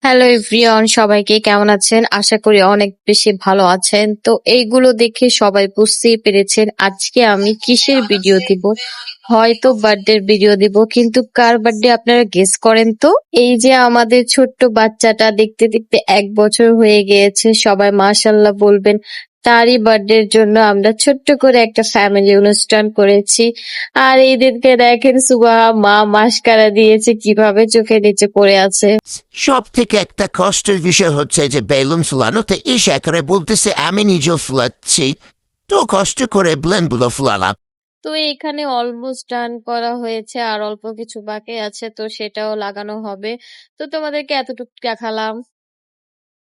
Hello everyone, সবাইকে কেমন আছেন? আশা করি অনেক বেশি ভালো আছেন। তো এইগুলো দেখে সবাই বুঝতেই পেরেছেন আজকে আমি কিসের ভিডিও দিব। হয়তো বার্থডের ভিডিও দিব, কিন্তু কার বার্থডে আপনারা গেস করেন তো। এই যে আমাদের ছোট্ট বাচ্চাটা দেখতে দেখতে 1 বছর হয়ে গিয়েছে, সবাই মাশাআল্লাহ বলবেন। তারই বার্থডের জন্য আমরা ছোট্ট করে একটা ফ্যামিলি অনুষ্ঠান করেছি। আর এইদেরকে দেখেন, সুবাহ মা মাস্কারা দিয়েছে, কিভাবে চোখের নিচে পড়ে আছে। সব থেকে একটা কষ্টের বিষয় হচ্ছে যে বেলুন ফুলানোতে ঈশা করে বলতেছে আমি নিজেও ফুলাচ্ছি, তো কষ্ট করে ব্লেনগুলো ফুলালাম। তো এখানে অলমোস্ট ডান করা হয়েছে, আর অল্প কিছু বাকি আছে, তো সেটাও লাগানো হবে। তো তোমাদেরকে এতটুকু দেখালাম।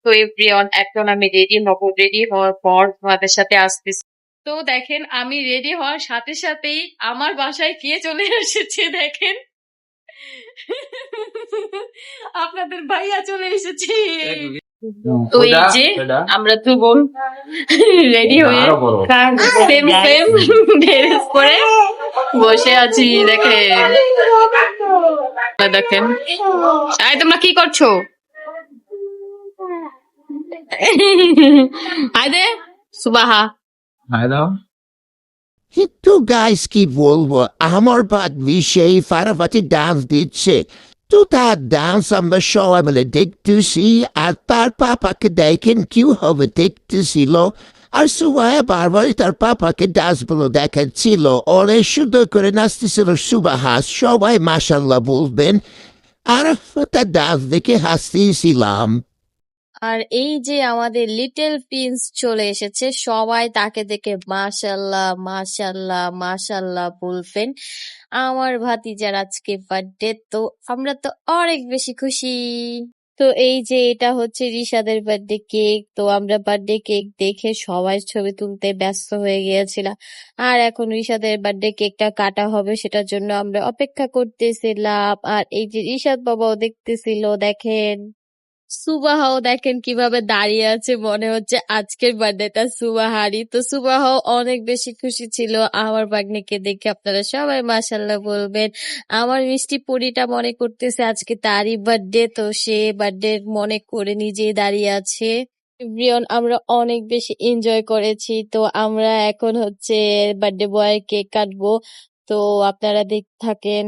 তো এভরিওয়ান, এখন আমি রেডি হব। রেডি হওয়ার পর তোমাদের সাথে আসতেছি। তো দেখেন, আমি রেডি হওয়ার সাথে সাথেই আমার বাসায় কে চলে এসেছে দেখেন। আপনাদের ভাইয়া চলে এসেছে। তো এই যে আমরা দু বোন রেডি হয়ে সেম সেম ড্রেস পরে বসে আছি। দেখেন দেখেন, আয় তোমরা কি করছো? আয় দে সুবাহা। কিন্তু গাইস কি বলবো, আমার বাদলি সেই ফারাফাতি ডান্স দিচ্ছে, তো তার ডান্স আমরা সবাই মিলে দেখতেছি, আর তার পাপাকে দেখেন কিভাবে দেখতেছিল, আর সুবাইয়া বারবারই তার পাপাকে ডান্সগুলো দেখাচ্ছিল, অনেক সুন্দর করে নাচতেছিল সুবাহা, সবাই মাশাল্লাহ বলবেন, আর তার ডান্স দেখে হাসতেছিলাম। আর এই যে আমাদের লিটল প্রিন্স চলে এসেছে, সবাই তাকে দেখে মাশাল্লাহ মাশাল্লাহ মাশাল্লাহ বলবেন। আমার ভাতিজার আজকে বার্থডে, তো আমরা তো অনেক বেশি খুশি। তো এই যে এটা হচ্ছে রিশাদের বার্থডে কেক। তো আমরা বার্থডে কেক দেখে সবাই ছবি তুলতে ব্যস্ত হয়ে গিয়েছিলাম। আর এখন রিশাদের বার্থডে কেকটা কাটা হবে, সেটার জন্য আমরা অপেক্ষা করতেছিলাম। আর এই যে রিশাদ বাবাও দেখতেছিল, দেখেন। সুবাহাও দেখেন কিভাবে দাঁড়িয়ে আছে, মনে হচ্ছে আজকের বার্থডেটা সুবাহারই। তো সুবাহাও অনেক বেশি খুশি ছিল আমার ভাগ্নিকে দেখে। আপনারা সবাই মাশাল্লাহ বলবেন। আমার মিষ্টি পরীটা মনে করতেছে আজকে তারই বার্থডে, তো সে বার্থডে মনে করে নিজেই দাঁড়িয়ে আছে। এভরিওয়ান, আমরা অনেক বেশি এনজয় করেছি। তো আমরা এখন হচ্ছে বার্থডে বয়ের কেক কাটবো। তো আপনারা দেখতে থাকেন।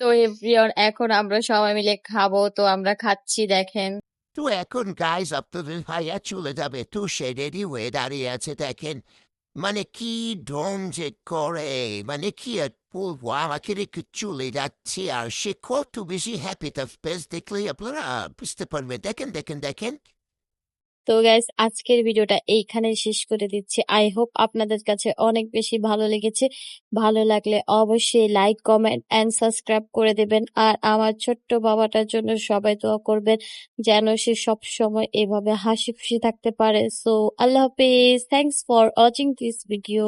তো এভরিওয়ান, এখন আমরা সবাই মিলে খাবো। তো আমরা খাচ্ছি, দেখেন। তো এখন গাইজ আপনাদের ভাইয়া চলে যাবে, তো সে রেডি হয়ে দাঁড়িয়ে আছে দেখেন, মানে কি ঢং যে করে, মানে কি আর বলবো, আমাকে রেখে চলে যাচ্ছে, আর সে কত বেশি হ্যাপি তার ফেস দেখলে আপনারা বুঝতে পারবেন। দেখেন দেখেন দেখেন। তো গাইস, আজকের ভিডিওটা এইখানে শেষ করে দিচ্ছি। আই হোপ আপনাদের কাছে অনেক বেশি ভালো লেগেছে। ভালো লাগলে অবশ্যই লাইক, কমেন্ট এন্ড সাবস্ক্রাইব করে দেবেন। আর আমার ছোট্ট বাবাটার জন্য সবাই দোয়া করবেন, যেন সে সব সময় এভাবে হাসি খুশি থাকতে পারে। সো আল্লাহ হাফেজ। Thanks for watching this video.